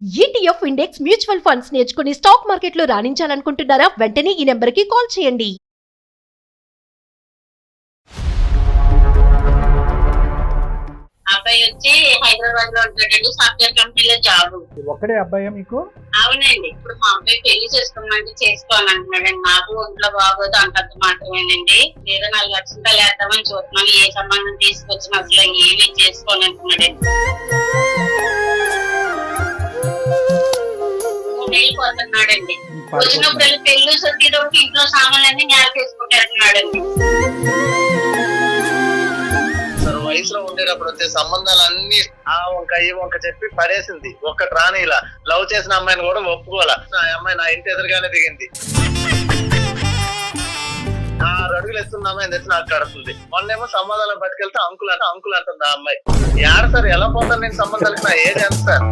ETF index mutual funds నేర్చుకుని stock మార్కెట్లో రాణించాలనుకుంటున్నారా? వెంటనే ఈ నెంబర్కి కాల్ చేయండి. అబ్బాయి వచ్చి హైదరాబాద్ లో ఉంటాడండి. సాఫ్ట్వేర్ కంపెనీలో జాబ్. ఒక్కడే అబ్బాయి మీకు? అవునండి. ఇప్పుడు మా అబ్బాయి పెళ్లి చేసుకోమంటే చేసుకోవాలంటున్నాడండి. నాకు ఒంట్లో బాగోదు అంతంత మాత్రమేనండి. ఏదో 4 లక్షలు వేద్దామని చూస్తున్నాను. ఏ సంబంధం తీసుకొచ్చినా అసలు ఏమీ చేసుకోవాలంటున్నాడండి. 3 నెలలు పోతున్నాడండి. వచ్చినప్పుడు పెళ్లి సొంతకి ఇంట్లో సామాన్లన్నీ నేలకేసుకుంటున్నాడండి. వయసులో ఉండేటప్పుడు వచ్చే సంబంధాలన్నీ ఆ వంక ఈ వంక చెప్పి పడేసింది. ఒక్కటి రాని ఇలా లవ్ చేసిన అమ్మాయిని కూడా ఒప్పుకోవాలా. ఆ అమ్మాయి నా ఇంటి ఎదురుగానే దిగింది. 6 అడుగులు ఎత్తున్న అమ్మాయిని తెచ్చి నాకు కడుతుంది. మొన్నేమో సంబంధాలను పట్టుకెళ్తే అంకుల్ అంటుంది ఆ అమ్మాయి. ఏడ సార్ ఎలా పోతాను నేను సంబంధాలకి? నా ఏజ్ ఎంత సార్?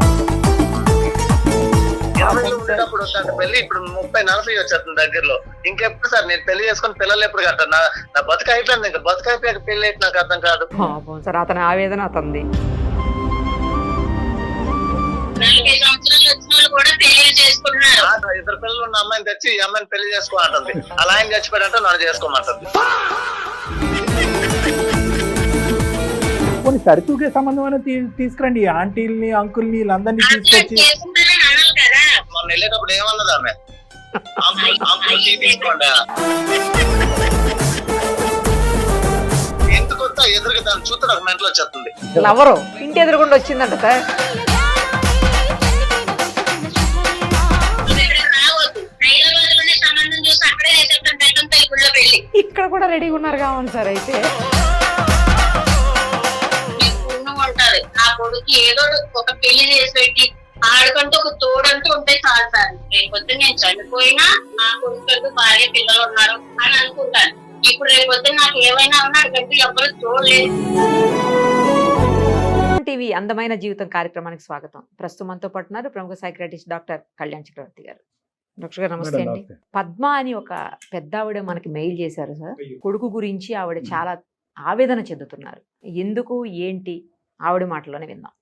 20 ఉండేటప్పుడు వచ్చాను పెళ్లి. ఇప్పుడు 30-40 వచ్చేస్తుంది దగ్గరలో. ఇంకెప్పుడు సార్ నేను పెళ్లి చేసుకుని పిల్లలు ఎప్పుడు కట్టాను? నా బతుకు అయిపోయింది. ఇంకా బతుకు అయిపోయాక పెళ్లి అయితే నాకు అర్థం కాదు సార్. అతని ఆవేదన అతనిది. 40 సంవత్సరాలు వచ్చిన వాళ్ళు కూడా పెళ్లి చేసుకుంటున్నారు. 2 పిల్లలు ఉన్న అమ్మాయిని తెచ్చి ఈ అమ్మాయిని పెళ్లి చేసుకోమంటుంది. అలా ఆయన చచ్చిపోయాడంటే నన్ను చేసుకోమంటుంది. కొన్ని సరితూగే సంబంధం అనేది తీసుకురండి. ఆంటీల్ని అంకుల్ని వీళ్ళందరినీ తీసుకొచ్చి. మొన్న వెళ్ళేటప్పుడు ఏమన్నది ఆమె? అంకుల్ తీసుకోండి. ఎందుకు వస్తా ఎదురుగా దాన్ని చూస్తే నాకు మెంటల్ వచ్చేస్తుంది. ఎవరు ఇంటి ఎదురుగుండా వచ్చిందంట సార్. ఇక్కడ కూడా రెడీగా ఉన్నారు కావాలి సార్. అయితే నా కొడుకు ఏదో ఒక పెళ్లి చేసి పెట్టి ఆడుకంటూ ఒక తోడంటూ ఉంటే చాలు సార్. రేపొద్దు నేను చనిపోయినా నా కొడుకు భార్య పిల్లలు ఉన్నారు అని అనుకుంటాను. ఇప్పుడు రేపొద్దు నాకు ఏమైనా ఉన్నా అడిగంటూ ఎవరు చూడలేదు. టీవీ అందమైన జీవితం కార్యక్రమానికి స్వాగతం. ప్రస్తుతం మనతో పాటు ఉన్నారు ప్రముఖ సైకియాట్రిస్ట్ డాక్టర్ కళ్యాణ్ చక్రవర్తి గారు. డాక్టర్ గారు నమస్తే అండి. పద్మ అని ఒక పెద్ద ఆవిడ మనకి మెయిల్ చేశారు సార్. కొడుకు గురించి ఆవిడ చాలా ఆవేదన చెందుతున్నారు. ఎందుకు ఏంటి ఆవిడ మాటలోనే విందాం.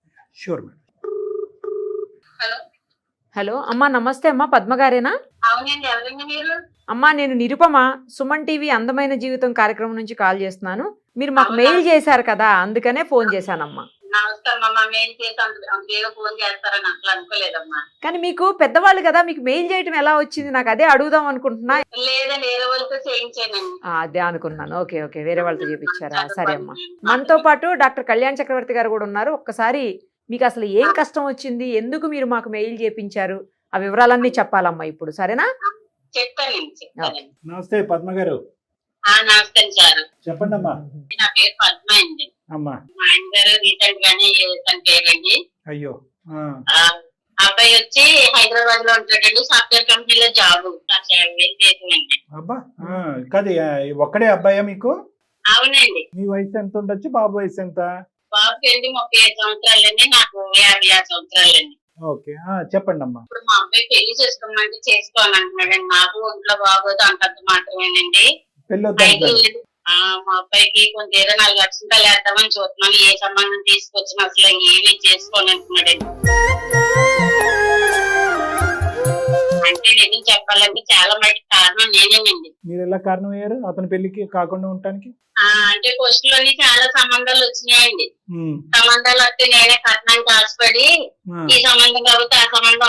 Sure madam. హలో అమ్మా, నమస్తే అమ్మా. పద్మ గారేనా? అవునండి. ఎవరండి మీరు? అమ్మా నేను నిరుపమ, సుమన్ టీవీ అందమైన జీవితం కార్యక్రమం నుంచి కాల్ చేస్తున్నాను. మీరు మాకు మెయిల్ చేశారు కదా, అందుకనే ఫోన్ చేశానమ్మా. కానీ మీకు పెద్దవాళ్ళు కదా, మీకు మెయిల్ చేయటం ఎలా వచ్చింది? నాకు అదే అడుగుదాం అనుకుంటున్నా. అదే అనుకున్నాను. ఓకే ఓకే, వేరే వాళ్ళతో చేపించారా? సరే అమ్మా. మనతో పాటు డాక్టర్ కళ్యాణ్ చక్రవర్తి గారు కూడా ఉన్నారు. ఒక్కసారి మీకు అసలు ఏం కష్టం వచ్చింది, ఎందుకు మీరు మాకు మెయిల్ చేపించారు, ఆ వివరాలన్నీ చెప్పాలమ్మా ఇప్పుడు. సరేనా? నమస్తే పద్మ గారు. నమస్తే సార్. చెప్పండి అమ్మా. నా పేరు పద్మ అండి. అమ్మా. మా ఆయన గారు రీసెంట్ గానే తన పేరండి. అయ్యో. అబ్బాయి వచ్చి హైదరాబాద్ లో ఉంటాడండి. సాఫ్ట్వేర్ కంపెనీలో జాబ్. అబ్బా కాదు, ఒక్కడే అబ్బాయా మీకు? అవునండి. మీ వయసు ఎంత ఉండొచ్చు? బాబు వయసు ఎంత? బాబుకి 35 సంవత్సరాలండి. నాకు 56 సంవత్సరాలండి. ఓకే, చెప్పండి అమ్మా. ఇప్పుడు మా అబ్బాయి పెళ్లి చేసుకోమంటే చేసుకోవాలంటున్నాడండి. నాకు ఒంట్లో బాగోదు అంతంత మాత్రమేనండి. మా అబ్బాయికి కొంచెం ఏదో 4 లక్షలు వేద్దామని చూస్తున్నాను. ఏ సంబంధం తీసుకొచ్చినా అసలు ఏమీ చేసుకోవాలంటున్నాడండి. అంటే నేను చెప్పాలంటే చాలా మటుకు కారణం నేనేనండి. మీరు ఎలా కారణం అయ్యారు అతని పెళ్లికి కాకుండా ఉండటానికి? అంటే పోస్ట్ లోని చాలా సంబంధాలు వచ్చినాయండి. సంబంధాలు వస్తే నేనే కట్నానికి ఆశపడి ఈ సంబంధం కాబట్టి ఆ సంబంధం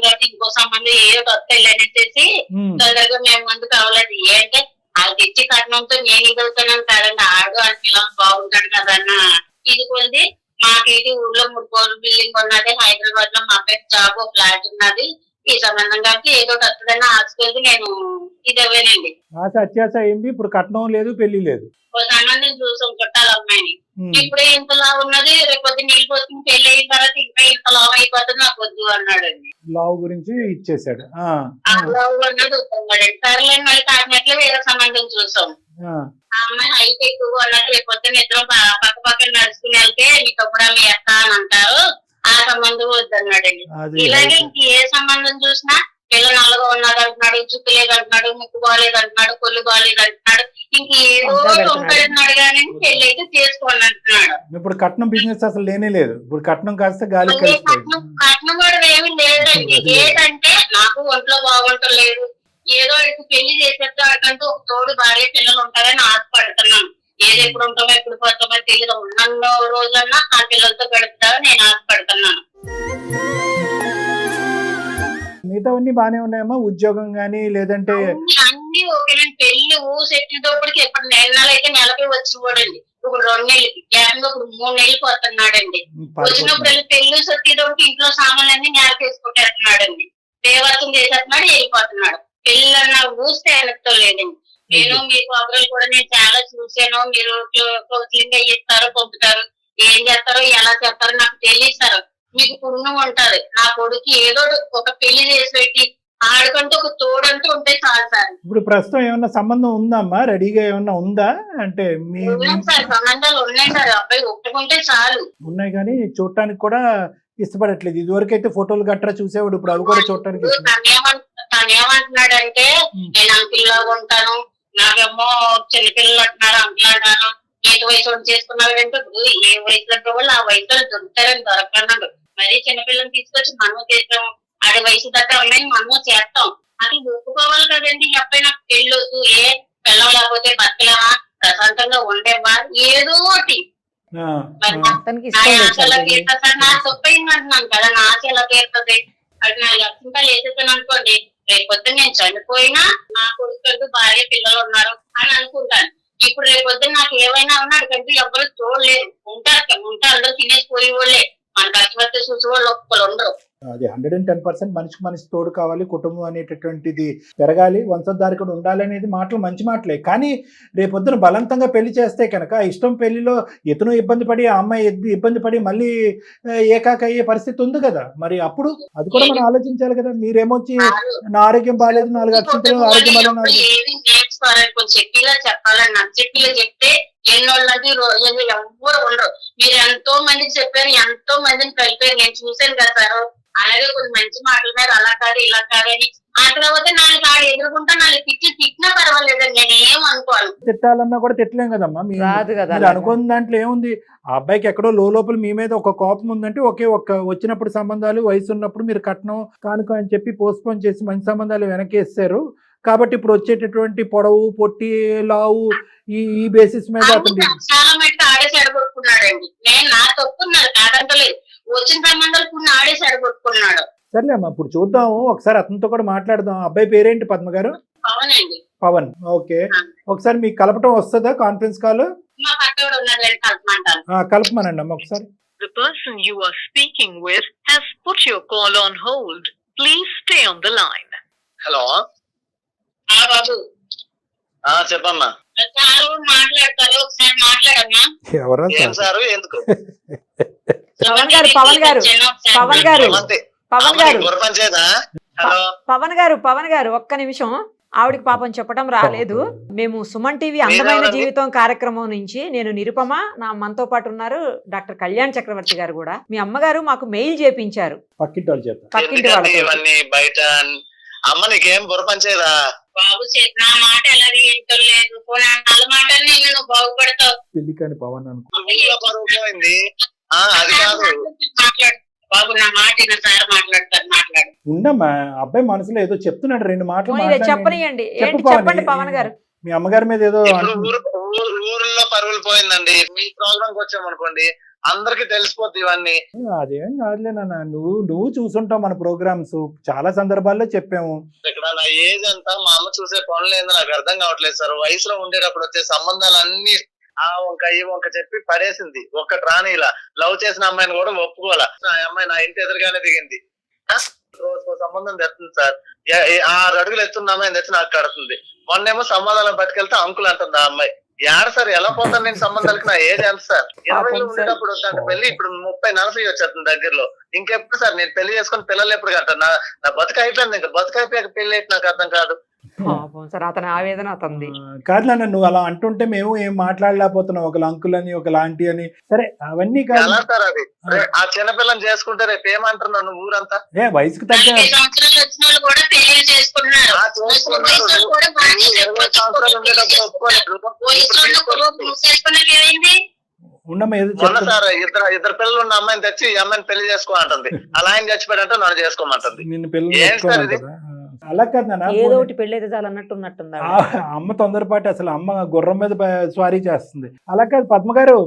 కాబట్టి ఇంకో సంబంధం ఏదో వస్తాయి అనేసి తొందరగా మేము ముందు కావాలండి. ఏంటంటే వాళ్ళు తెచ్చి కట్నంతో నేను ఇదవుతానని కాదండి. ఆడు అని పిల్లలు బాగుంటాడు కదన్న ఇది కొద్ది. మాకేటి ఊర్లో 3 కోట్ల బిల్డింగ్ ఉన్నది. హైదరాబాద్ లో మా అబ్బాయి జాబ్ ఫ్లాట్ ఉన్నది. ఈ సంబంధం కాబట్టి ఏదో వస్తుందని ఆశకెళ్ళి నేను ఇదవేనండి. ఆశ అత్యాశ అయింది. ఇప్పుడు కట్నం లేదు, పెళ్లి లేదు. ఓ సంబంధం చూసాం చుట్టాల అమ్మాయిని. ఇప్పుడే ఇంత లావు ఉన్నది, రేపొద్దు నీళ్ళు పోతుంది. పెళ్లి అయిన తర్వాత ఇంకా ఇంత లావు అయిపోతుంది, నాకు వద్దు అన్నాడండి. లావు గురించి ఇచ్చేసాడు. లావు అన్నది వస్తున్నాడండి. సరేలేని మళ్ళీ కాకినట్లు వేరే సంబంధం చూసాం. ఆ అమ్మాయి హైట్ ఎక్కువ అన్నట్టు రేపొద్దున ఇద్దరు పక్క పక్కన నడుచుకుని వెళ్తే మీకు అప్పుడు మీ అక్క అని అంటారు. ఆ సంబంధం వద్దన్నాడండి. ఇలాగే ఇంక ఏ సంబంధం చూసినా పిల్ల నల్లగా ఉన్నాడు అంటున్నాడు, జుట్టు లేదు అంటున్నాడు, ముక్కు బాగాలేదు అంటున్నాడు, కొల్లు బాగాలేదు అంటున్నాడు. ఇంక ఏదో ఉంటాడన్నాడు కానీ పెళ్లి అయితే చేసుకోండి అంటున్నాడు. ఇప్పుడు కట్నం బిజినెస్ అసలు లేనే లేదు. ఇప్పుడు కట్నం కాస్త గాలి కట్నం కూడా ఏమి ఏంటంటే నాకు ఒంట్లో బాగుంటలేదు, ఏదో ఇటు పెళ్లి చేసేట్టు అటంటూ ఒక తోడు భార్య పిల్లలు ఉంటారని ఆశపడుతున్నాను. ఏది ఎప్పుడు ఉంటామో ఎప్పుడు పోతామో తెలియదు, ఉన్న రోజులన్నా ఆ పిల్లలతో గడుపుతారని నేను ఆశపడుతున్నాను. మిగతావన్నీ బానే ఉన్నాయమ్మా, ఉద్యోగం గానీ లేదంటే అన్ని ఓకే. నేను పెళ్లి ఊసెట్టినప్పటికి ఎప్పుడు నెలలు అయితే నెలకి వచ్చి పోడండి, ఇప్పుడు 2 నెలలకి ఏకంగా ఇప్పుడు 3 నెలలు పోతున్నాడండి. వచ్చినప్పుడు పెళ్లి సొత్తిదోటి ఇంట్లో సామాన్లన్నీ నేలకేసుకుంటేస్తున్నాడండి, దేవత్వం చేసేస్తున్నాడు, వెళ్ళిపోతున్నాడు. పెళ్ళన్న ఊస్తే వెనక్తో లేదండి. నేను మీ ప్రోగ్రాలు కూడా నేను చాలా చూసాను. మీరు కౌన్సిలింగ్ అయ్యిస్తారు, పంపుతారు, ఏం చేస్తారో ఎలా చేస్తారో నాకు తెలియస్తారు. మీకు పుణ్యం ఉంటారు. నా కొడుకు ఏదో ఒక పెళ్లి చేసి పెట్టి ఆడుకుంటూ ఒక తోడంటూ ఉంటే చాలు సార్. ఇప్పుడు ప్రస్తుతం ఏమన్నా సంబంధం ఉందమ్మా, రెడీగా ఏమన్నా ఉందా? అంటే సార్ సంబంధాలు ఉన్నాయి సార్, అబ్బాయి ఒప్పుకుంటే చాలు. ఉన్నాయి కానీ చూడటానికి కూడా ఇష్టపడట్లేదు. ఇదివరకు అయితే ఫోటోలు గట్రా చూసేవాడు, ఇప్పుడు అవి కూడా చూడటానికి తను ఏమంటున్నాడంటే నేను అంకిల్లాగా ఉంటాను, నాకేమో చిన్నపిల్లలు అంటున్నారు, అంకుల్ అంటాను. ఏది వయసు చేసుకున్నాడంటే ఇప్పుడు ఏ వయసులో వాళ్ళు ఆ వయసులో దొరుకుతారని దొరకన్నాడు. మరీ చిన్నపిల్లలు తీసుకొచ్చి మనము చేస్తాము, ఆడి వయసు దగ్గర ఉన్నాయి మనము చేస్తాం. అది ఒప్పుకోవాలి కదండి. అబ్బాయి నాకు పెళ్ళొద్దు, ఏ పిల్లలు లేకపోతే బతకలేమా, ప్రశాంతంగా ఉండేవా, ఏదో ఒకటి నా ఆశ ఎలా తీరుతుంది సార్? నా తప్పైంది అంటున్నాను కదా, నా ఆశ ఎలా తీరుతుంది? అది 4 లక్షల రూపాయలు వేసేసాను అనుకోండి, రేపొద్దు నేను చనిపోయినా నా కొడుకు భార్య పిల్లలు ఉన్నారు అని అనుకుంటాను. ఇప్పుడు రేపొద్దు నాకు ఏమైనా ఉన్నాడు కంటే ఎవరు చూడలేరు, ఉంటారు అందరూ తినేసి పోయి వాళ్ళే, మన కష్టపడితే చూసి వాళ్ళు ఒక్కరు ఉండరు. అది 110% మనిషికి మనిషి తోడు కావాలి, కుటుంబం అనేటటువంటిది పెరగాలి, వంశోద్ధారకుడు ఉండాలి అనేది మాటలు మంచి మాటలే. కానీ రేపొద్దున బలవంతంగా పెళ్లి చేస్తే కనుక ఇష్టం పెళ్లిలో ఇతను ఇబ్బంది పడి ఆ అమ్మాయి ఇబ్బంది పడి మళ్ళీ ఏకాక అయ్యే పరిస్థితి ఉంది కదా. మరి అప్పుడు అది కూడా మనం ఆలోచించాలి కదా. మీరేమొచ్చి నా ఆరోగ్యం బాగాలేదు, 4 అక్షంతలు ఆరోగ్యం బాగాలేదు చెప్పిలా చెప్పాలని నాకు చెప్పిలా చెప్తే ఎన్నోళ్ళంటే ఎవ్వరు ఉండరు. మీరు ఎంతో మందికి చెప్పారు, ఎంతో మందిని కలిపారు, నేను చూశాను కదా సార్. అలాగే కొన్ని మంచి మాటల మీద అలా కాదు ఇలా కాదు అని మాట్లాడితే నాకు ఆడు ఎదురుకుంటా, నాకు తిట్టినా పర్వాలేదండి, నేను ఏం అనుకోను. తిట్టాలన్నా కూడా తిట్టలేం కదమ్మా. మీరు అనుకున్న దాంట్లో ఏముంది? ఆ అబ్బాయికి ఎక్కడో లోపల మీ మీద ఒక కోపం ఉందంటే వచ్చినప్పుడు సంబంధాలు వయసు ఉన్నప్పుడు మీరు కట్నం కానుక అని చెప్పి పోస్ట్పోన్ చేసి మంచి సంబంధాలు వెనకేస్తారు. కాబట్టి ఇప్పుడు వచ్చేటటువంటి పొడవు పొట్టి లావు ఈ బేసిస్ మీద చాలా మటుకు ఆడేసి అడగొట్టుకున్నాడండి. నేను నా తప్పున్నాను కాదంటలేదు, వచ్చిన సంబంధాలు కొన్ని ఆడేసి అడగొట్టుకున్నాడు. సర్లే అమ్మా, ఇప్పుడు చూద్దాము, ఒకసారి అతనితో కూడా మాట్లాడదాం. అబ్బాయి పేరేంటి పద్మ గారు? పవన్ అండి. పవన్. ఓకే, ఒకసారి మీకు కలపటం వస్తుందా కాన్ఫరెన్స్ కాల్? మా పక్కన ఉన్నాడు, కలపమంటాను. కలపమనండి అమ్మ ఒకసారి. The person you are speaking with has put your call on hold. Please stay on the line. Hello బాబు చెప్పమ్మా. సారు మాట్లాడతారు, ఒకసారి మాట్లాడమ్మా. ఎవరా ఏం సారు? ఎందుకు? పవన్ గారు పవన్ గారు పవన్ గారు పవన్ గారు హలో పవన్ గారు ఒక్క నిమిషం. ఆవిడికి పాపం చెప్పడం రాలేదు. మేము సుమన్ టీవీ అందమైన జీవితం కార్యక్రమం నుంచి నేను నిరుపమ, మనతో పాటు ఉన్నారు డాక్టర్ కళ్యాణ్ చక్రవర్తి గారు కూడా. మీ అమ్మగారు మాకు మెయిల్ చేపించారు పక్కింటి వాళ్ళు చేత. పక్కింటి వాళ్ళు బయట. అమ్మ నీకేం బుర్రపంచేదా? బాబు నా మాట ఎలా వింటలేదు, వాళ్ళ మాట నువ్వు బాగుపడతావు. పెళ్లి కాని పవన్ అనుకో పోయింది. అది కాదు మాట్లాడు బాబు, నా మాట సార్ మాట్లాడతారు, మాట్లాడు. ఉండమ్మా, అబ్బాయి మనసులో ఏదో చెప్తున్నాడు, 2 మాటలు చెప్పనియండి. చెప్పండి పవన్ గారు. మీ అమ్మగారి మీద ఏదో ఊర్లో పరువులు పోయిందండి. మీ ప్రోగ్రామ్ వచ్చామనుకోండి అందరికి తెలిసిపోద్ది ఇవన్నీ. అదేం కాదులే నాన్న, నువ్వు చూసుంటావు మన ప్రోగ్రామ్స్, చాలా సందర్భాల్లో చెప్పాము. ఇక్కడ నా ఏజ్ అంతా మా అమ్మ చూసే పనులు ఏందో నాకు అర్థం కావట్లేదు సార్. వయసులో ఉండేటప్పుడు వచ్చే సంబంధాలన్నీ ఆ వంక ఈ వంక చెప్పి పడేసింది. ఒక్కటి రాని ఇలా లవ్ చేసిన అమ్మాయిని కూడా ఒప్పుకోవాలా. ఆ అమ్మాయి నా ఇంటి ఎదురుగానే దిగింది. రోజుకో సంబంధం తెస్తుంది సార్. 6 అడుగులు ఎత్తున్న అమ్మాయిని తెచ్చి నాకు కడుతుంది. మొన్నేమో సంబంధాలను పట్టుకెళ్తే అంకుల్ అంటుంది ఆ అమ్మాయి. ఏడ సార్ ఎలా పోతాను నేను సంబంధాలకి? నా ఏజ్ ఎంత సార్? 20లో ఉండేటప్పుడు వద్దంటే పెళ్లి ఇప్పుడు 30-40 వచ్చేస్తుంది దగ్గరలో. ఇంకెప్పుడు సార్ నేను పెళ్లి చేసుకుని పిల్లలు ఎప్పుడు కట్టాను? నా బతుకు అయిపోయింది. ఇంకా బతుకు అయిపోయాక పెళ్లి ఏంటి నాకు అర్థం కాదు. సార్ అతని ఆవేదన అతనిది కాదు నాన్న, నువ్వు అలా అంటుంటే మేము ఏం మాట్లాడలేకపోతున్నావు. ఒక అంకుల్ అని ఒక లాంటి అని. సరే అవన్నీ కాదు సార్. అది ఆ చిన్నపిల్లని చేసుకుంటే రేపు ఏమంటున్నావు నువ్వు? ఊరంతా వయసుకు తగ్గ 40 సంవత్సరాలు వచ్చిన వాళ్ళు కూడా పెళ్లి చేసుకుంటున్నారు. 20 సంవత్సరాలు ఉండేటప్పుడు ఒప్పుకోలేదు. ఉండమ్మా ఏదో మొన్న చెప్తున్నా. సార్ ఇద్దరు పిల్లలు ఉన్న అమ్మాయిని తెచ్చి ఈ అమ్మాయిని పెళ్లి చేసుకో అంటుంది. అలా ఆయన చచ్చిపోయాడంటే నన్ను చేసుకోమంటుంది. నిన్ను పిల్లలు ఏం సార్ ఇది? తెచ్చుకోమంటారా? అలా కాదు నాన్న, ఏదో ఒకటి పెళ్ళైతే చాలు అన్నట్టు ఉన్నట్టుంది ఆ అమ్మ తొందరపాటు, అసలు అమ్మ గుర్రం మీద స్వారీ చేస్తుంది. అలా కాదు పద్మ గారు,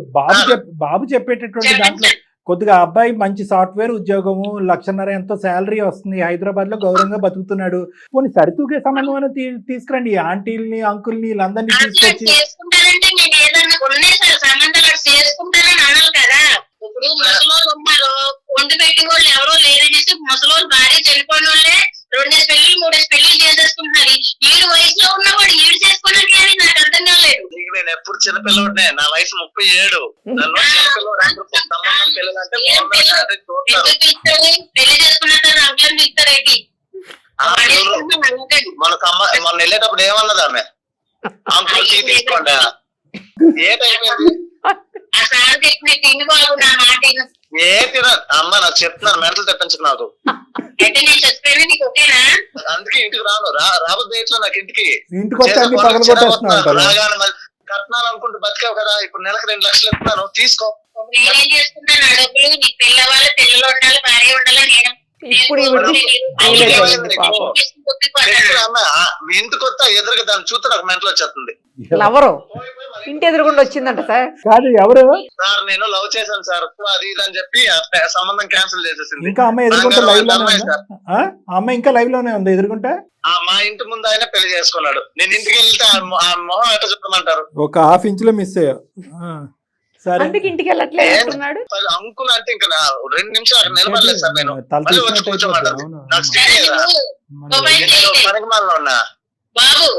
బాబు చెప్పేటటువంటి దాంట్లో కొద్దిగా అబ్బాయి మంచి సాఫ్ట్వేర్ ఉద్యోగము, 1,50,000 ఎంతో శాలరీ వస్తుంది, హైదరాబాద్ లో గౌరవంగా బతుకుతున్నాడు, పోనీ సరితూగే సంబంధం అనేది తీసుకురండి. ఆంటీల్ని అంకుల్ని వీళ్ళందరినీ అట్లా తీసుకొచ్చి చేసుకుంటారంటే నేను ఏదన్నా ఉన్నాయి సార్ సంబంధాలు అట్లా చేసుకుంటారని అనాలి కదా. ఇప్పుడు ముసలోళ్ళు ఉన్నారు, వండి పెట్టి వాళ్ళు ఎవరో లేరనేసి ముసలోళ్ళు భార్య చనిపోయిన వాళ్ళే 2 పెళ్లి 3 పెళ్లి చేసేసుకుంటున్నారు. ఈడు వయసులో ఉన్నవాడు ఈడు చేసుకోవడానికి అని నాకు అర్థం కాలేదు. నీకు నేను ఎప్పుడు చిన్నపిల్లనే, నా వయసు 37. నన్ను చిన్నపిల్లడు అంటారు. సంబంధం పిల్లలంటే ఎందుకు ఇస్తారు? పెళ్లి చేసుకున్నారు అంకులని ఇస్తారేంటి? మొన్న వెళ్ళేటప్పుడు ఏమన్నది ఆమె? అంకుల్ టీ తీసుకోండి. ఏ టైం ఆ సార్ చెప్పిన తిండి బాబు నా మాట విను. ఏ తిన అమ్మ నాకు చెప్తున్నాను, మెంటలు తెప్పించు నాకు. అయితే నేను చచ్చిపోయినా నీకు ఓకేనా? అందుకే ఇంటికి రాను, రాబోద్దు ఇట్లా నాకు ఇంటికి ఇంటికి వచ్చి అన్ని పగలగొట్టేస్తున్నావు కదా. రాగానే మరి కట్నాలు అనుకుంటూ బతికావు కదా, ఇప్పుడు నెలకు 2 లక్షలు ఇస్తున్నాను తీసుకో. నేనేం చేసుకున్నాను? ఆ డబ్బులు నీకు పిల్లవాళ్ళు పిల్లలు ఉండాలి, భార్య ఉండాలి. నేను ఇప్పుడు మీ ఇంటికి వస్తా ఎదురుగా దాన్ని చూస్తే నాకు మెంటలు వచ్చేస్తుంది. లవరు ఇంటి ఎదురుకుండా వచ్చిందంట సార్. కాదు ఎవరు సార్ నేను లవ్ చేశాను సార్ అది ఇది అని చెప్పి ఆ సంబంధం క్యాన్సిల్ చేసేసింది. ఇంకా అమ్మాయి ఎదుర్కొంటే లైవ్ లోనే ఉందా? ఆ అమ్మాయి ఇంకా లైవ్ లోనే ఉంది ఎదుర్కొంటే. మా ఇంటి ముందు ఆయన పెళ్లి చేసుకున్నాడు. నేను ఇంటికి వెళ్తే ఆ మొహం ఎట్లా చెప్పమంటారు? ఒక హాఫ్ ఇంచ్ లో మిస్ అయ్యా. సరే అందుకు ఇంటికి వెళ్ళట్లేదు అంటున్నాడు. అంకుల్ అంటే ఇంకా 2 నిమిషాలు అక్కడ నిలబడలేదు సార్. నేను మళ్ళీ వచ్చి కూర్చోమంటారు. నాకు స్టే పనికిమాలలో ఉన్నా. బాబు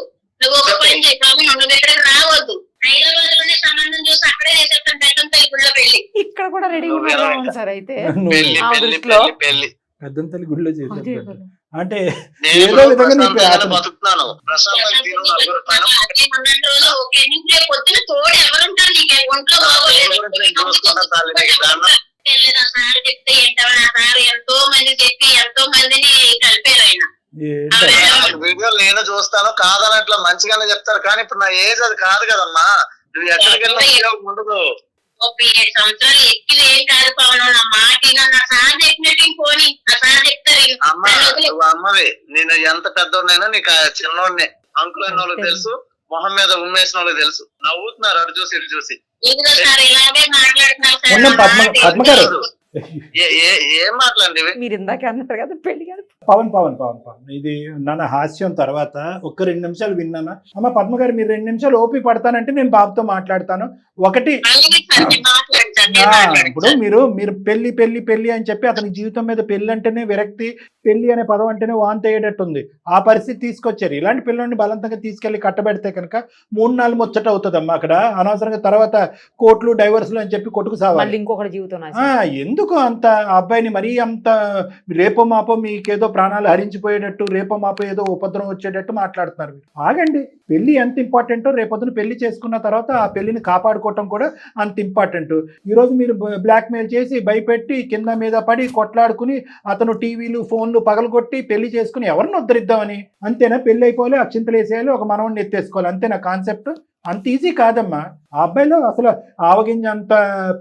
నువ్వు ఒక పని చేయి బాబు, నువ్వు ఇక్కడికి రావద్దు. హైదరాబాద్ లోనే సంబంధం చూసి అక్కడే చేసేస్తాను బెల్లంపల్లి గుళ్ళో పెళ్లి. ఇక్కడ కూడా రెడీ ఉన్నాడు సార్. అయితే పెళ్లి ఆ పెళ్లి దృష్టిలో పెళ్లి పెళ్లి పెద్దంతల్లి గుడిలో చేసేది అంటే నేను ఏదో విధంగా నీకు ప్రశాంతంగానే బతుకుతున్నాను. ప్రశాంతంగా తిను, నలుగురు పైన ఉన్నన్ని రోజులు ఓకే. నీకు రేపు పొద్దున తోడు ఎవరుంటారు? నీకు ఒంట్లో బాగోలేదు. నా సార్ చెప్తే ఏంటో, నా సార్ ఎంతో మంది చెప్పి ఎంతో మందిని కలిపారు ఆయన. వీడియోలు నేను చూస్తాను, కాదనట్లా మంచిగానే చెప్తారు. కానీ ఇప్పుడు నా ఏజ్ అది కాదు కదమ్మా. నువ్వు ఎక్కడికి వెళ్ళినా ఉపయోగం ఉండదు. 37 సంవత్సరాలు ఎక్కిలు ఏం కాదు పవన్. నా మాట నా సార్ చెప్పినట్టు ఇంకోని నా సార్ చెప్తారు. అమ్మ నువ్వు అమ్మవి, నేను ఎంత పెద్దోడినైనా నీకు చిన్నోడిని. అంకుల్ అన్న వాళ్ళకి తెలుసు, మొహం మీద ఉమ్మేసిన వాళ్ళకి తెలుసు. నవ్వుతున్నారు అటు చూసి ఇటు చూసి. ఇదిగో సార్ ఇలాగే మాట్లాడుతున్నారు పద్మ సార్. గారు ఏం మాట్లాడండి మీరు ఇందాక అన్నారు కదా పెళ్లి గారు. పవన్ ఇది నాన్న హాస్యం తర్వాత ఒక్క 2 నిమిషాలు విన్నానా? అమ్మ పద్మ గారు మీరు 2 నిమిషాలు ఓపి పడతానంటే నేను బాబుతో మాట్లాడతాను. ఒకటి ఇప్పుడు మీరు పెళ్లి అని చెప్పి అతని జీవితం మీద పెళ్లి అంటేనే విరక్తి, పెళ్లి అనే పదం అంటేనే వాంతి అయ్యేటట్టుంది. ఆ పరిస్థితి తీసుకొచ్చారు. ఇలాంటి పిల్లల్ని బలవంతంగా తీసుకెళ్లి కట్టబెడితే కనుక 3-4 ముచ్చట అవుతుందమ్మా అక్కడ. అనవసరంగా తర్వాత కోర్టులు డైవర్సులు అని చెప్పి కొట్టుకు సావాలి. ఇంకొకటి జీవితం ఎందుకు అంత అబ్బాయిని మరీ అంత రేపో మాపో మీకేదో ప్రాణాలు హరించిపోయేటట్టు, రేపో మాపో ఏదో ఉపద్రవం వచ్చేటట్టు మాట్లాడుతున్నారు. ఆగండి. పెళ్లి ఎంత ఇంపార్టెంటో రేపొద్దున పెళ్లి చేసుకున్న తర్వాత ఆ పెళ్లిని కాపాడుకోవటం కూడా అంత ఇంపార్టెంట్. ఈరోజు మీరు బ్లాక్మెయిల్ చేసి భయపెట్టి కింద మీద పడి కొట్లాడుకుని అతను టీవీలు ఫోన్లు పగలగొట్టి పెళ్లి చేసుకుని ఎవరిని ఉద్ధరిద్దామని అంతేనా? పెళ్లి అయిపోవాలి, అక్షింతలు వేసేయాలి, ఒక మనవడిని ఎత్తేసుకోవాలి, అంతేనా కాన్సెప్ట్? అంత ఈజీ కాదమ్మా. ఆ అబ్బాయిలో అసలు ఆవగింజ అంత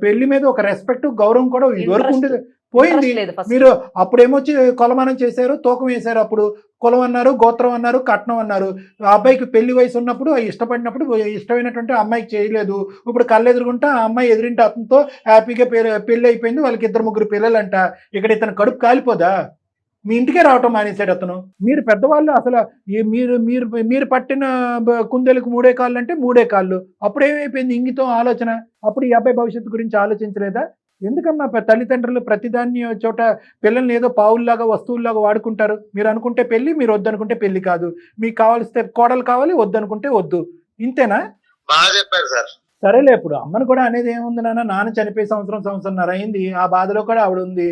పెళ్లి మీద ఒక రెస్పెక్ట్ గౌరవం కూడా ఇదివరకు ఉండేది, పోయింది. మీరు అప్పుడేమొచ్చి కొలమానం చేశారు, తూకం వేశారు. అప్పుడు కులం అన్నారు, గోత్రం అన్నారు, కట్నం అన్నారు. ఆ అబ్బాయికి పెళ్లి వయసు ఉన్నప్పుడు ఇష్టపడినప్పుడు ఇష్టమైనటువంటి అమ్మాయికి చేయలేదు. ఇప్పుడు కళ్ళెదురుగుంటా ఆ అమ్మాయి ఎదురింటి అతనితో హ్యాపీగా పెళ్లి అయిపోయింది. వాళ్ళకి 2-3 పిల్లలంట. ఇక్కడ ఇతను కడుపు కాలిపోదా? మీ ఇంటికే రావటం మానేశాడు అతను. మీరు పెద్దవాళ్ళు అసలు మీరు పట్టిన కుందేలకు 3 కాళ్ళు అంటే 3 కాళ్ళు. అప్పుడేమైపోయింది ఇంగితం ఆలోచన? అప్పుడు ఈ అబ్బాయి భవిష్యత్తు గురించి ఆలోచించలేదా? ఎందుకమ్మా తల్లిదండ్రులు ప్రతిదాన్ని చోట పిల్లల్ని ఏదో పావుల్లాగా వస్తువుల్లాగా వాడుకుంటారు? మీరు అనుకుంటే పెళ్లి, మీరు వద్దనుకుంటే పెళ్లి కాదు. మీకు కావాల్స్తే కోడలు కావాలి, వద్దనుకుంటే వద్దు. ఇంతేనా? బాగా చెప్పారు సార్. సరేలే. ఇప్పుడు అమ్మను కూడా అనేది ఏముంది నాన్న చనిపోయి సంవత్సరంన్నర అయింది. ఆ బాధలో కూడా ఆవిడ ఉంది.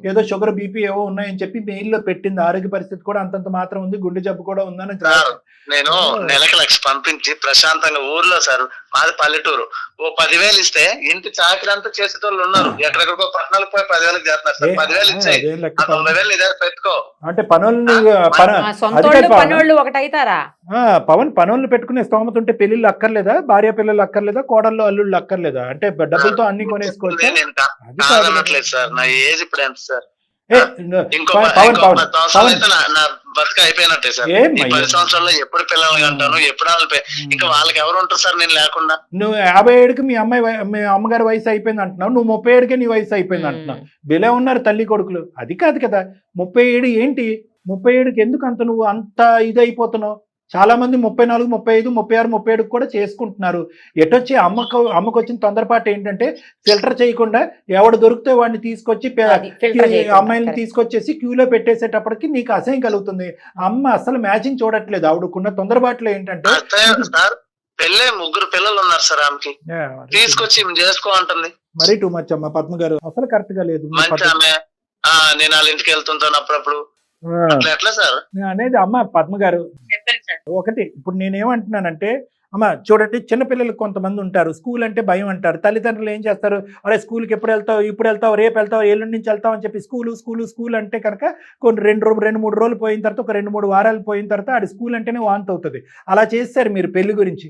ఏదో షుగర్ బీపీ ఏవో ఉన్నాయని చెప్పి మెయిల్లో పెట్టింది. ఆరోగ్య పరిస్థితి కూడా అంతంత మాత్రం ఉంది, గుండె జబ్బు కూడా ఉందని. నేను నెలకు 1,00,000 పంపించి ప్రశాంతంగా ఊర్లో సార్, మాది పల్లెటూరు, ఓ 10,000 ఇస్తే ఇంటి చాకరీ అంతా చేసేటోళ్ళు ఉన్నారు. ఎక్కడెక్కడికో పట్టణాలకు పోయి 10,000 చేస్తున్నారు సార్. 10,000 ఇచ్చాయి, 90,000 నీ దగ్గర పెట్టుకో. అంటే పనులు ఒకటైతారా? పవన్ పనులను పెట్టుకునే స్తోమత ఉంటే పెళ్లిళ్ళు అక్కర్లేదా, భార్య పిల్లలు అక్కర్లేదా, కోడళ్ళు అల్లుళ్ళు అక్కర్లేదా? అంటే డబ్బులతో అన్ని కొనేసుకోవచ్చు. నేను అది కాదు. కాదనట్లేదు సార్, నా ఏజ్ ఇప్పుడు ఎంత సార్? ఏ, ఇంకో పవన్ 10 పవన్ సంవత్సరాలు అయితే నా బతుక అయిపోయినట్టే సార్. ఈ ఏమ్మా 10 సంవత్సరాల్లో ఎప్పుడు పిల్లల్ని అంటాను, ఎప్పుడు ఇంకా వాళ్ళకి ఎవరు ఉంటారు సార్ నేను లేకుండా? నువ్వు 57కి మీ మీ అమ్మగారి వయసు అయిపోయింది అంటున్నావు, నువ్వు 37కే నీ వయసు అయిపోయింది అంటున్నావు. బిలే ఉన్నారు తల్లి కొడుకులు. అది కాదు కదా 37 ఏంటి, 37కి ఎందుకు అంత నువ్వు అంత ఇది అయిపోతున్నావు? చాలా మంది 34, 35, 36, 37 కూడా చేసుకుంటున్నారు. ఎటొచ్చి అమ్మకు వచ్చిన తొందరపాటు ఏంటంటే ఫిల్టర్ చేయకుండా ఎవడు దొరికితే వాడిని తీసుకొచ్చి అమ్మాయిని తీసుకొచ్చేసి క్యూలో పెట్టేసేటప్పటికి నీకు అసహ్యం కలుగుతుంది. అమ్మ అసలు మ్యాచింగ్ చూడట్లేదు. ఆవిడకున్న తొందరపాట్లు ఏంటంటే సార్ పెళ్ళే 3 పిల్లలు ఉన్నారు సార్, ఆమెకి తీసుకొచ్చి చేసుకో అంటుంది. మరీ టూ మచ్ అమ్మ పద్మ గారు, అసలు కరెక్ట్ గా లేదు. మంచి ఆమె, నేను వాళ్ళ ఇంటికి వెళ్తుంటాను అప్పుడప్పుడు. ఎట్లా సార్ అనేది అమ్మ పద్మ గారు? ఒకటి ఇప్పుడు నేనేమంటున్నానంటే అమ్మ చూడండి, చిన్నపిల్లలు కొంతమంది ఉంటారు, స్కూల్ అంటే భయం అంటారు. తల్లిదండ్రులు ఏం చేస్తారు, అరే స్కూల్కి ఎప్పుడు వెళ్తావు, ఇప్పుడు వెళ్తావు, రేపు వెళ్తావు, ఎల్లుండి నుంచి వెళ్తావు అని చెప్పి స్కూల్ అంటే కనుక కొన్ని 2-3 రోజులు పోయిన తర్వాత, ఒక 2-3 వారాలు పోయిన తర్వాత అది స్కూల్ అంటేనే వాంతి అవుతుంది. అలా చేస్తారు మీరు పెళ్లి గురించి.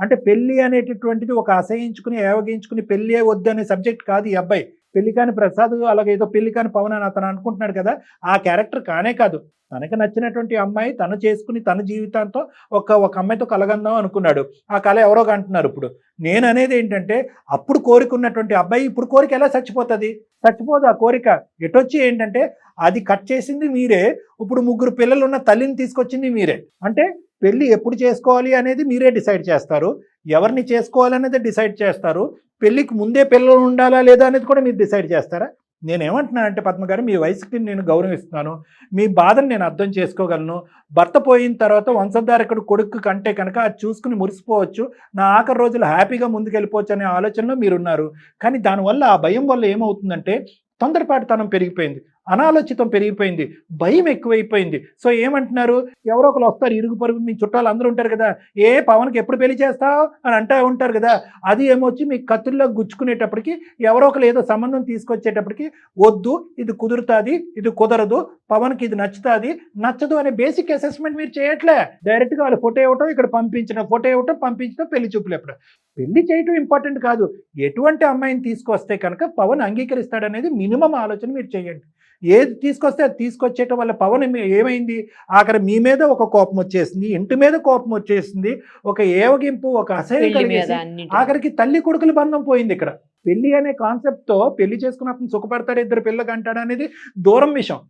అంటే పెళ్లి అనేటటువంటిది ఒక అసహించుకుని ఏవగించుకుని పెళ్ళే వద్దు అనే సబ్జెక్ట్ కాదు ఈ అబ్బాయి. పెళ్లి కాని ప్రసాద్ అలాగే ఏదో పెళ్లి కాని పవన్ అని అతను అనుకుంటున్నాడు కదా, ఆ క్యారెక్టర్ కానే కాదు. తనకు నచ్చినటువంటి అమ్మాయి తను చేసుకుని తన జీవితంతో ఒక అమ్మాయితో కలగందాం అనుకున్నాడు. ఆ కళ ఎవరో అంటున్నారు. ఇప్పుడు నేను అనేది ఏంటంటే అప్పుడు కోరిక ఉన్నటువంటి అబ్బాయి ఇప్పుడు కోరిక ఎలా చచ్చిపోతుంది? చచ్చిపోదు ఆ కోరిక. ఎటొచ్చి ఏంటంటే అది కట్ చేసింది మీరే, ఇప్పుడు 3 పిల్లలు ఉన్న తల్లిని తీసుకొచ్చింది మీరే. అంటే పెళ్లి ఎప్పుడు చేసుకోవాలి అనేది మీరే డిసైడ్ చేస్తారు, ఎవరిని చేసుకోవాలనేది డిసైడ్ చేస్తారు. పెళ్లికి ముందే పిల్లలు ఉండాలా లేదా అనేది కూడా మీరు డిసైడ్ చేస్తారా? నేనేమంటున్నానంటే పద్మ గారు, మీ వయసుకి నేను గౌరవిస్తున్నాను, మీ బాధను నేను అర్థం చేసుకోగలను. భర్త పోయిన తర్వాత వంశధారకుడు కొడుకు కంటే కనుక అది చూసుకుని మురిసిపోవచ్చు, నా ఆఖరి రోజులు హ్యాపీగా ముందుకెళ్ళిపోవచ్చు అనే ఆలోచనలో మీరున్నారు. కానీ దానివల్ల ఆ భయం వల్ల ఏమవుతుందంటే తొందరపాటుతనం పెరిగిపోయింది, అనాలోచితం పెరిగిపోయింది, భయం ఎక్కువైపోయింది. సో ఏమంటున్నారు, ఎవరో ఒకరు వస్తారు, ఇరుగు పరుగు మీ చుట్టాలు అందరూ ఉంటారు కదా, ఏ పవన్కి ఎప్పుడు పెళ్లి చేస్తావు అని అంటూ ఉంటారు కదా. అది ఏమొచ్చి మీ కత్తుల్లో గుచ్చుకునేటప్పటికి ఎవరో ఒకరు ఏదో సంబంధం తీసుకొచ్చేటప్పటికి వద్దు, ఇది కుదురుతుంది, ఇది కుదరదు, పవన్కి ఇది నచ్చుతుంది, నచ్చదు అనే బేసిక్ అసెస్మెంట్ మీరు చేయట్లే. డైరెక్ట్గా వాళ్ళు ఫోటో ఇవ్వటం, ఇక్కడ పంపించడం, ఫోటో ఇవ్వటం, పంపించడం, పెళ్లి చూపులు ఎప్పుడు. పెళ్లి చేయటం ఇంపార్టెంట్ కాదు, ఎటువంటి అమ్మాయిని తీసుకొస్తే కనుక పవన్ అంగీకరిస్తాడనేది మినిమం ఆలోచన మీరు చేయండి. ఏది తీసుకొస్తే అది తీసుకొచ్చేయటం వల్ల పవన్ ఏమైంది, ఆఖరి మీ మీద ఒక కోపం వచ్చేసింది, ఇంటి మీద కోపం వచ్చేసింది, ఒక ఏవగింపు, ఒక అసహ్యం కలిగేసి ఆఖరికి తల్లి కొడుకుల బంధం పోయింది. ఇక్కడ పెళ్లి అనే కాన్సెప్ట్తో పెళ్లి చేసుకున్న అతను సుఖపడతాడు, 2 పిల్లలు అంటాడు అనేది దూరం విషయం.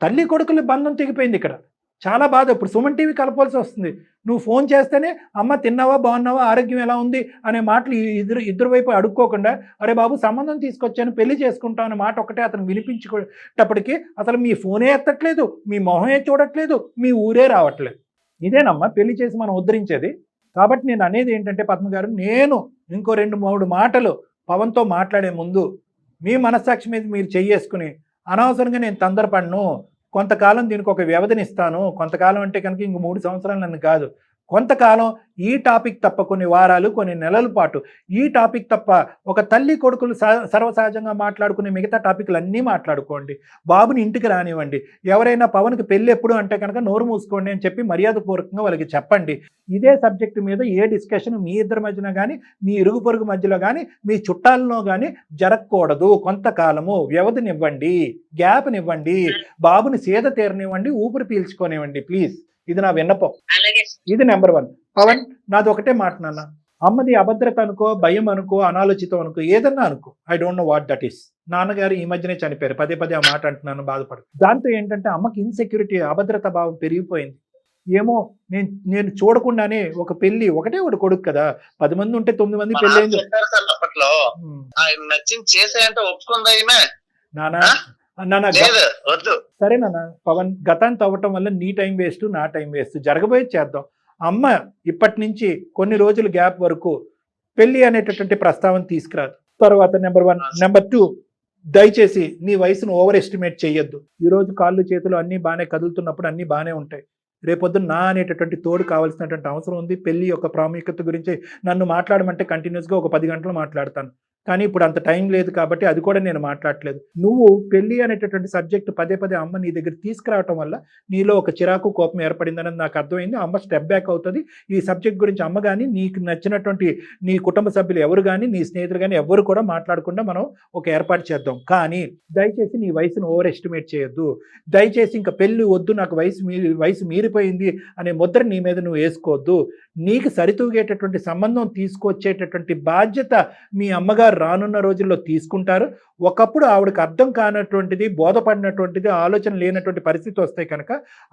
తల్లి కొడుకుల బంధం తెగిపోయింది ఇక్కడ. చాలా బాధ. ఇప్పుడు సుమన్ టీవీ కలపాల్సి వస్తుంది. నువ్వు ఫోన్ చేస్తేనే అమ్మ తిన్నావా, బాగున్నావా, ఆరోగ్యం ఎలా ఉంది అనే మాటలు ఇద్దరు వైపు అడుక్కోకుండా, అరే బాబు సంబంధం తీసుకొచ్చాను, పెళ్లి చేసుకుంటాం అనే మాట ఒకటే అతను వినిపించేటప్పటికి అసలు మీ ఫోనే ఎత్తట్లేదు, మీ మొహమే చూడట్లేదు, మీ ఊరే రావట్లేదు. ఇదేనమ్మా పెళ్లి చేసి మనం ఉద్ధరించేది. కాబట్టి నేను అనేది ఏంటంటే పద్మ గారు, నేను ఇంకో 2-3 మాటలు పవన్తో మాట్లాడే ముందు మీ మనస్సాక్షి మీద మీరు చెయ్యేసుకుని అనవసరంగా నేను తొందరపడను, కొంతకాలం దీనికి ఒక వ్యవధినిస్తాను, కొంతకాలం అంటే కనుక ఇంక 3 సంవత్సరాలు నన్ను కాదు, కొంతకాలం ఈ టాపిక్ తప్ప కొన్ని వారాలు, కొన్ని నెలల పాటు ఈ టాపిక్ తప్ప ఒక తల్లి కొడుకులు సర్వసహజంగా మాట్లాడుకునే మిగతా టాపిక్లు అన్నీ మాట్లాడుకోండి. బాబుని ఇంటికి రానివ్వండి. ఎవరైనా పవన్కి పెళ్ళి ఎప్పుడు అంటే కనుక నోరు మూసుకోండి అని చెప్పి మర్యాదపూర్వకంగా వాళ్ళకి చెప్పండి. ఇదే సబ్జెక్టు మీద ఏ డిస్కషన్ మీ ఇద్దరి మధ్యన కానీ, మీ ఇరుగు పొరుగు మధ్యలో కానీ, మీ చుట్టాలలో కానీ జరగకూడదు. కొంతకాలము వ్యవధినివ్వండి, గ్యాప్నివ్వండి, బాబుని సేద తీరనివ్వండి, ఊపిరి పీల్చుకోనివ్వండి ప్లీజ్. ఇది నా విన్నపం. ఇది నెంబర్ 1. పవన్, నాది ఒకటే మాట నాన్న, అమ్మది అభద్రత అనుకో, భయం అనుకో, అనాలోచితం అనుకో, ఏదన్నా అనుకో, I don't know what that is. నాన్నగారు ఈ మధ్యనే చనిపోయారు, పదే ఆ మాట అంటున్నాను, బాధపడదు. దాంతో ఏంటంటే అమ్మకి ఇన్సెక్యూరిటీ, అభద్రత భావం పెరిగిపోయింది. ఏమో నేను చూడకుండానే ఒక పెళ్లి, ఒకటే ఒక కొడుకు కదా, 10 మంది ఉంటే 9 మంది పెళ్లి అయింది. అప్పట్లో నచ్చింది చేసేయంటే ఒప్పుకుందా నాన్న వద్దు. సరే నాన్న, పవన్ గతాన్ని తవ్వటం వల్ల నీ టైం వేస్ట్, నా టైం వేస్ట్, జరగబోయేది చేద్దాం. అమ్మ ఇప్పటి నుంచి కొన్ని రోజులు గ్యాప్ వరకు పెళ్లి అనేటటువంటి ప్రస్తావన తీసుకురాదు. తర్వాత నెంబర్ 1. నెంబర్ 2, దయచేసి నీ వయసును ఓవర్ ఎస్టిమేట్ చేయొద్దు. ఈరోజు కాళ్ళు చేతులు అన్నీ బాగానే కదులుతున్నప్పుడు అన్నీ బాగానే ఉంటాయి. రేపొద్దున నా అనేటటువంటి తోడు కావాల్సినటువంటి అవసరం ఉంది. పెళ్లి యొక్క ప్రాముఖ్యత గురించి నన్ను మాట్లాడమంటే కంటిన్యూస్గా ఒక 10 గంటలు మాట్లాడతాను. కానీ ఇప్పుడు అంత టైం లేదు కాబట్టి అది కూడా నేను మాట్లాడట్లేదు. నువ్వు పెళ్లి అనేటటువంటి సబ్జెక్ట్ పదే పదే అమ్మ నీ దగ్గర తీసుకురావటం వల్ల నీలో ఒక చిరాకు కోపం ఏర్పడిందని నాకు అర్థమైంది. అమ్మ స్టెప్ బ్యాక్ అవుతుంది. ఈ సబ్జెక్ట్ గురించి అమ్మ కానీ నీకు నచ్చినటువంటి నీ కుటుంబ సభ్యులు ఎవరు కానీ నీ స్నేహితులు కానీ ఎవరు కూడా మాట్లాడకుండా మనం ఒక ఏర్పాటు చేద్దాం. కానీ దయచేసి నీ వయసును ఓవర్ ఎస్టిమేట్ చేయొద్దు. దయచేసి ఇంకా పెళ్లి వద్దు, నాకు వయసు మీరిపోయింది అనే ముద్ర నీ మీద నువ్వు వేసుకోవద్దు. నీకు సరితూగేటటువంటి సంబంధం తీసుకొచ్చేటటువంటి బాధ్యత మీ అమ్మగారు రానున్న రోజుల్లో తీసుకుంటారు. ఒకప్పుడు ఆవిడకి అర్థం కానటువంటిది, బోధపడినటువంటిది, ఆలోచన లేనటువంటి పరిస్థితి వస్తాయి కనుక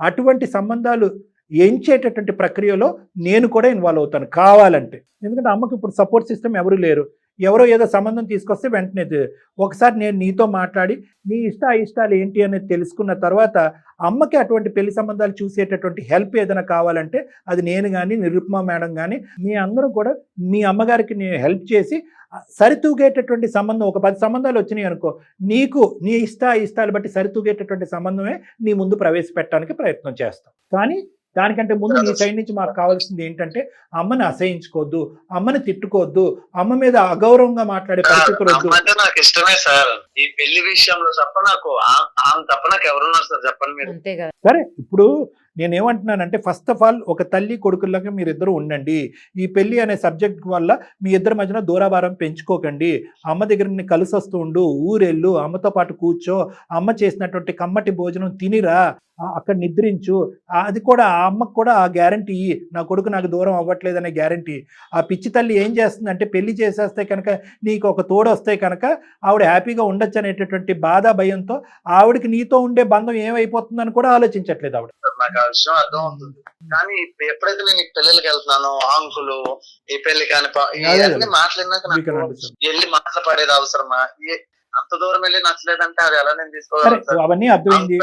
అటువంటి సంబంధాలు ఎంచేటటువంటి ప్రక్రియలో నేను కూడా ఇన్వాల్వ్ అవుతాను కావాలంటే. ఎందుకంటే అమ్మకి ఇప్పుడు సపోర్ట్ సిస్టమ్ ఎవరు లేరు. ఎవరో ఏదో సంబంధం తీసుకొస్తే వెంటనే ఒకసారి నేను నీతో మాట్లాడి నీ ఇష్టాలు ఏంటి అనేది తెలుసుకున్న తర్వాత అమ్మకి అటువంటి పెళ్లి సంబంధాలు చూసేటటువంటి హెల్ప్ ఏదైనా కావాలంటే అది నేను కానీ నిరుపమ మేడం కానీ మీ అందరూ కూడా మీ అమ్మగారికి నేను హెల్ప్ చేసి సరితూగేటటువంటి సంబంధం, ఒక 10 సంబంధాలు వచ్చినాయి అనుకో, నీకు నీ ఇష్టాలు బట్టి సరితూగేటటువంటి సంబంధమే నీ ముందు ప్రవేశపెట్టడానికి ప్రయత్నం చేస్తాం. కానీ దానికంటే ముందు నీ సైడ్ నుంచి మాకు కావాల్సింది ఏంటంటే అమ్మని అసహించుకోవద్దు, అమ్మని తిట్టుకోవద్దు, అమ్మ మీద అగౌరవంగా మాట్లాడే పరిస్థితులు వద్దు. అంటే నాకు ఇష్టమే సార్. ఈ పెళ్లి విషయంలో తప్ప నాకు ఆమె తప్ప నాకు ఎవరున్నారు సార్ చెప్పండి మీరు. అంతే కదా. సరే, ఇప్పుడు నేనేమంటున్నానంటే ఫస్ట్ ఆఫ్ ఆల్ ఒక తల్లి కొడుకుల్లాగా మీరిద్దరు ఉండండి. ఈ పెళ్లి అనే సబ్జెక్ట్ వల్ల మీ ఇద్దరి మధ్యన దూరాభారం పెంచుకోకండి. అమ్మ దగ్గర కలిసి వస్తూ ఉండు, ఊరెళ్ళు, అమ్మతో పాటు కూర్చో, అమ్మ చేసినటువంటి కమ్మటి భోజనం తినిరా, అక్కడ నిద్రించు. అది కూడా ఆ అమ్మకు కూడా ఆ గ్యారంటీ, నా కొడుకు నాకు దూరం అవ్వట్లేదనే గ్యారంటీ. ఆ పిచ్చి తల్లి ఏం చేస్తుందంటే పెళ్లి చేసేస్తే కనుక నీకు ఒక తోడు వస్తే కనుక ఆవిడ హ్యాపీగా ఉండొచ్చు అనేటటువంటి బాధ భయంతో ఆవిడకి నీతో ఉండే బంధం ఏమైపోతుందని కూడా ఆలోచించట్లేదు ఆవిడ. నాకు ఆ విషయం అర్థం అవుతుంది. కానీ ఎప్పుడైతే నేను ఈ పెళ్ళిళ్ళకి వెళ్తున్నానో ఆంకులు ఈ పెళ్లి కాని ఇవన్నీ మాట్లాడినాక నాకు వెళ్ళి మాట్లాడేది అవసరమా? అంత దూరం వెళ్ళి నచ్చలేదంటే అది ఎలా నేను తీసుకోవాలి? అవన్నీ అర్థమైంది.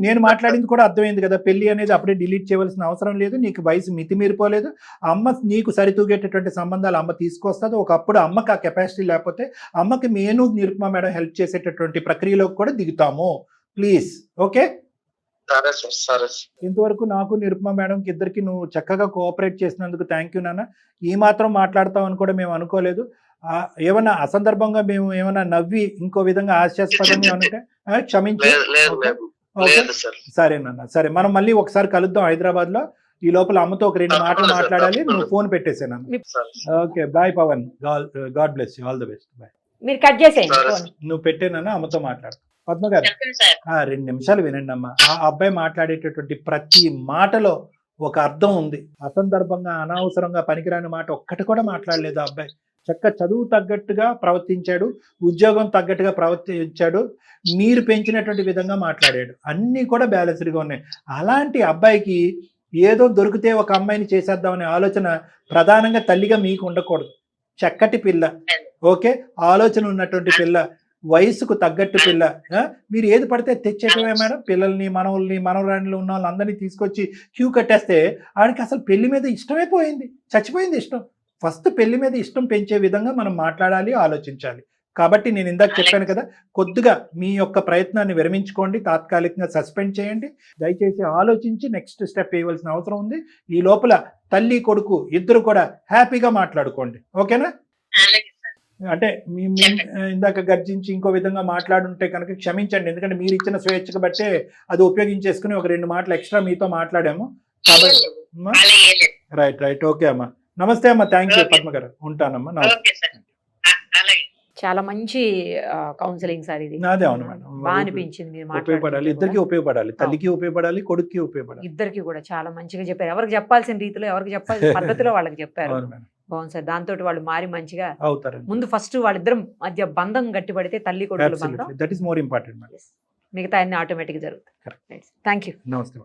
నేను మాట్లాడింది కూడా అర్థమైంది కదా. పెళ్లి అనేది అప్పుడే డిలీట్ చేయవలసిన అవసరం లేదు. నీకు వయసు మితిమీరిపోలేదు. అమ్మ నీకు సరితూగేటటువంటి సంబంధాలు అమ్మ తీసుకొస్తుంది. ఒకప్పుడు అమ్మకి ఆ కెపాసిటీ లేకపోతే అమ్మకి నేను నిరుపమ మేడం హెల్ప్ చేసేటటువంటి ప్రక్రియలోకి కూడా దిగుతాము. Please, okay? సరే సరే. ఇంతవరకు నాకు నిరుపమ మేడంకి ఇద్దరికి నువ్వు చక్కగా కోఆపరేట్ చేసినందుకు థ్యాంక్ యూ నాన్న. ఈ మాత్రం మాట్లాడతామని కూడా మేము అనుకోలేదు. ఏమన్నా అసందర్భంగా మేము ఏమన్నా నవ్వి ఇంకో విధంగా హాస్యాస్పదంగా ఉంటే క్షమించు. సరేనన్నా, సరే. మనం మళ్ళీ ఒకసారి కలుద్దాం హైదరాబాద్ లో. ఈ లోపల అమ్మతో ఒక 2 మాటలు మాట్లాడాలి. నువ్వు ఫోన్ పెట్టేసాను. Okay, bye Pavan. God bless you, all the best. Bye. మీరు కట్ చేసేయండి. నువ్వు పెట్టేనన్నా, అమ్మతో మాట్లాడు. పద్మ గారు 2 నిమిషాలు వినండి అమ్మా. ఆ అబ్బాయి మాట్లాడేటటువంటి ప్రతి మాటలో ఒక అర్థం ఉంది. అసందర్భంగా అనవసరంగా పనికిరాని మాట ఒక్కటి కూడా మాట్లాడలేదు ఆ అబ్బాయి. చదువు తగ్గట్టుగా ప్రవర్తించాడు, ఉద్యోగం తగ్గట్టుగా ప్రవర్తించాడు, మీరు పెంచినటువంటి విధంగా మాట్లాడాడు. అన్నీ కూడా బ్యాలెన్స్డ్గా ఉన్నాయి. అలాంటి అబ్బాయికి ఏదో దొరికితే ఒక అమ్మాయిని చేసేద్దామనే ఆలోచన ప్రధానంగా తల్లిగా మీకు ఉండకూడదు. చక్కటి పిల్ల, ఓకే, ఆలోచన ఉన్నటువంటి పిల్ల, వయసుకు తగ్గట్టు పిల్ల. మీరు ఏది పడితే తెచ్చేటమే మేడం. పిల్లల్ని, మనవుల్ని, మనవరాణులు ఉన్న వాళ్ళందరినీ తీసుకొచ్చి క్యూ కట్టేస్తే ఆడికి అసలు పెళ్లి మీద ఇష్టమే పోయింది, చచ్చిపోయింది ఇష్టం. ఫస్ట్ పెళ్లి మీద ఇష్టం పెంచే విధంగా మనం మాట్లాడాలి, ఆలోచించాలి. కాబట్టి నేను ఇందాక చెప్పాను కదా, కొద్దిగా మీ యొక్క ప్రయత్నాన్ని విరమించుకోండి, తాత్కాలికంగా సస్పెండ్ చేయండి. దయచేసి ఆలోచించి నెక్స్ట్ స్టెప్ వేయవలసిన అవసరం ఉంది. ఈ లోపల తల్లి కొడుకు ఇద్దరు కూడా హ్యాపీగా మాట్లాడుకోండి, ఓకేనా? అంటే ఇందాక గర్జించి ఇంకో విధంగా మాట్లాడుంటే కనుక క్షమించండి. ఎందుకంటే మీరు ఇచ్చిన స్వేచ్ఛకు బట్టే అది ఉపయోగించేసుకుని ఒక 2 మాటలు ఎక్స్ట్రా మీతో మాట్లాడాము కాబట్టి. రైట్, ఓకే అమ్మా. నమస్తే అమ్మా, థ్యాంక్ యూ పద్మ గారు. ఉంటానమ్మా. చాలా మంచి కౌన్సిలింగ్ సార్ ఇది. అదే, అవును మేడం, బాగా అనిపించింది. ఉపయోగపడాలి, ఇద్దరికి ఉపయోగపడాలి, తల్లికి ఉపయోగపడాలి, కొడుక్కి ఉపయోగపడాలి. ఇద్దరికి కూడా చాలా మంచిగా చెప్పారు. ఎవరికి చెప్పాల్సిన రీతిలో, ఎవరికి చెప్పాల్సిన పద్ధతిలో వాళ్ళకి చెప్పారు. బాగుంది సార్. దాంతో వాళ్ళు మారి మంచిగా అవుతారు. ముందు ఫస్ట్ వాళ్ళిద్దరు మధ్య బంధం గట్టిపడితే తల్లి కొడుకుల బంధం, దట్ ఈస్ మోర్ ఇంపార్టెంట్. మిగతా అన్ని ఆటోమేటిక్ జరుగుతాయి. Thank you. నమస్తే.